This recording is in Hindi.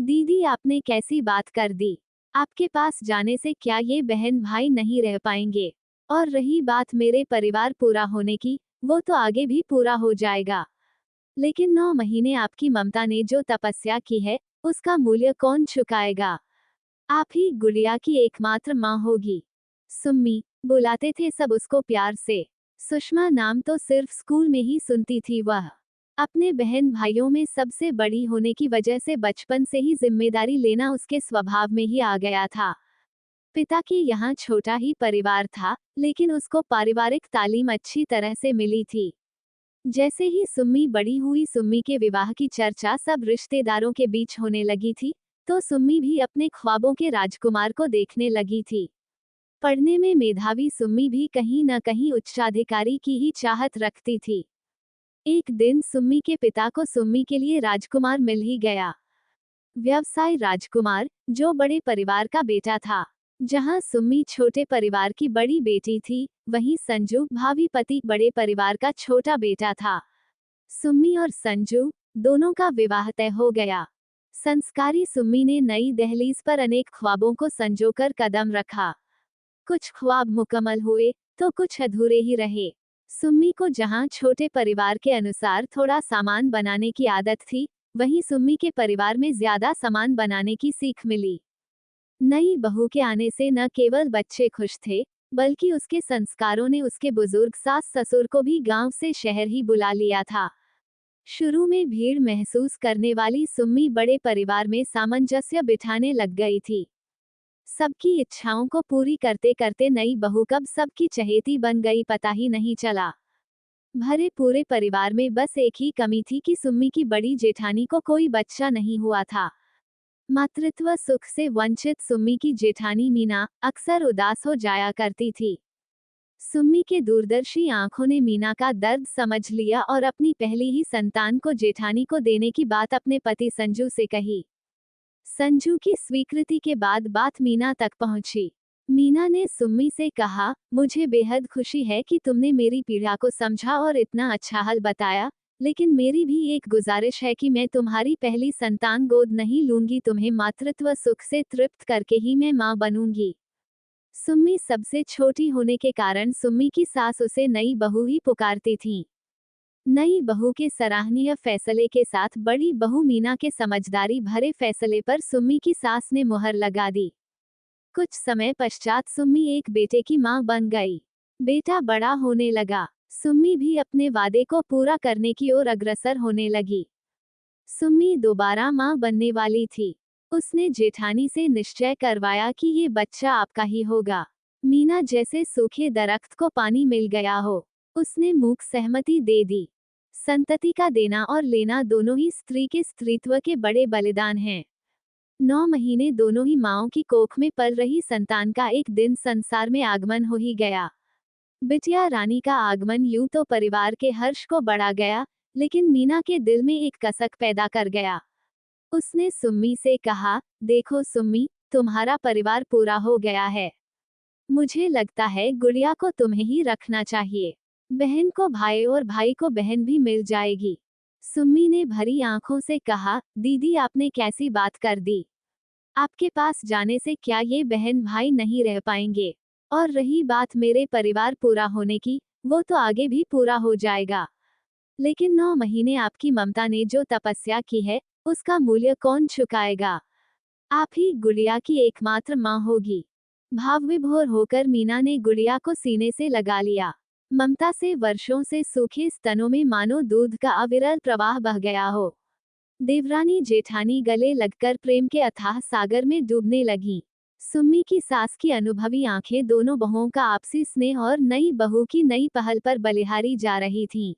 दीदी आपने कैसी बात कर दी। आपके पास जाने से क्या ये बहन भाई नहीं रह पाएंगे। और रही बात मेरे परिवार पूरा होने की, वो तो आगे भी पूरा हो जाएगा। लेकिन 9 महीने आपकी ममता ने जो तपस्या की है, उसका मूल्य कौन चुकाएगा। आप ही गुड़िया की एकमात्र माँ होगी। सुम्मी बुलाते थे सब उसको प्यार से। सुषमा नाम तो सिर्फ स्कूल में ही सुनती थी वह। अपने बहन भाइयों में सबसे बड़ी होने की वजह से बचपन से ही जिम्मेदारी लेना उसके स्वभाव में ही आ गया था। पिता के यहाँ छोटा ही परिवार था, लेकिन उसको पारिवारिक तालीम अच्छी तरह से मिली थी। जैसे ही सुम्मी बड़ी हुई, सुम्मी के विवाह की चर्चा सब रिश्तेदारों के बीच होने लगी थी, तो सुम्मी भी अपने ख्वाबों के राजकुमार को देखने लगी थी। पढ़ने में मेधावी सुम्मी भी कहीं न कहीं उच्चाधिकारी की ही चाहत रखती थी। एक दिन सुम्मी के पिता को सुम्मी के लिए राजकुमार मिल ही गया। व्यवसाय राजकुमार, जो बड़े परिवार का बेटा था। जहां सुम्मी छोटे परिवार की बड़ी बेटी थी, वहीं संजू भावी पति बड़े परिवार का छोटा बेटा था। सुम्मी और संजू दोनों का विवाह तय हो गया। संस्कारी सुम्मी ने नई दहलीज पर अनेक ख्वाबों को संजोकर कदम रखा। कुछ ख्वाब मुकम्मल हुए, तो कुछ अधूरे ही रहे। सुम्मी को जहां छोटे परिवार के अनुसार थोड़ा सामान बनाने की आदत थी, वहीं सुम्मी के परिवार में ज्यादा सामान बनाने की सीख मिली। नई बहू के आने से न केवल बच्चे खुश थे, बल्कि उसके संस्कारों ने उसके बुजुर्ग सास ससुर को भी गांव से शहर ही बुला लिया था। शुरू में भीड़ महसूस करने वाली सुम्मी बड़े परिवार में सामंजस्य बिठाने लग गई थी। सबकी इच्छाओं को पूरी करते करते नई बहू कब सबकी चहेती बन गई पता ही नहीं चला। भरे पूरे परिवार में बस एक ही कमी थी कि सुम्मी की बड़ी जेठानी को कोई बच्चा नहीं हुआ था। मातृत्व सुख से वंचित सुम्मी की जेठानी मीना अक्सर उदास हो जाया करती थी। सुम्मी के दूरदर्शी आंखों ने मीना का दर्द समझ लिया और अपनी पहली ही संतान को जेठानी को देने की बात अपने पति संजू से कही। संजू की स्वीकृति के बाद बात मीना तक पहुंची। मीना ने सुम्मी से कहा, मुझे बेहद खुशी है कि तुमने मेरी पीड़ा को समझा और इतना अच्छा हल बताया, लेकिन मेरी भी एक गुजारिश है कि मैं तुम्हारी पहली संतान गोद नहीं लूंगी, तुम्हें मातृत्व सुख से तृप्त करके ही मैं मां बनूंगी। सुम्मी सबसे छोटी होने के कारण सुम्मी की सास उसे नई बहू ही पुकारती थी। नई बहू के सराहनीय फैसले के साथ बड़ी बहू मीना के समझदारी भरे फैसले पर सुम्मी की सास ने मुहर लगा दी। कुछ समय पश्चात सुम्मी एक बेटे की मां बन गई। बेटा बड़ा होने लगा। सुम्मी भी अपने वादे को पूरा करने की ओर अग्रसर होने लगी। सुम्मी दोबारा मां बनने वाली थी। उसने जेठानी से निश्चय करवाया कि ये बच्चा आपका ही होगा। मीना जैसे सूखे दरख्त को पानी मिल गया हो, उसने मूक सहमति दे दी। संतति का देना और लेना दोनों ही स्त्री के स्त्रीत्व के बड़े बलिदान हैं। 9 महीने दोनों ही माँओं की कोख में पल रही संतान का एक दिन संसार में आगमन हो ही गया। बिटिया रानी का आगमन यूं तो परिवार के हर्ष को बढ़ा गया, लेकिन मीना के दिल में एक कसक पैदा कर गया। उसने सुम्मी से कहा, देखो सुम्मी, तुम्हारा परिवार पूरा हो गया है। मुझे लगता है गुड़िया को तुम्हें ही रखना चाहिए। बहन को भाई और भाई को बहन भी मिल जाएगी। सुम्मी ने भरी आंखों से कहा, दीदी आपने कैसी बात कर दी। आपके पास जाने से क्या ये बहन भाई नहीं रह पाएंगे। और रही बात मेरे परिवार पूरा होने की, वो तो आगे भी पूरा हो जाएगा। लेकिन 9 महीने आपकी ममता ने जो तपस्या की है, उसका मूल्य कौन चुकाएगा। आप ही गुड़िया की एकमात्र माँ होगी। भावविभोर होकर मीना ने गुड़िया को सीने से लगा लिया। ममता से वर्षों से सूखे स्तनों में मानो दूध का अविरल प्रवाह बह गया हो। देवरानी जेठानी गले लगकर प्रेम के अथाह सागर में डूबने लगीं। सुम्मी की सास की अनुभवी आंखें दोनों बहुओं का आपसी स्नेह और नई बहू की नई पहल पर बलिहारी जा रही थीं।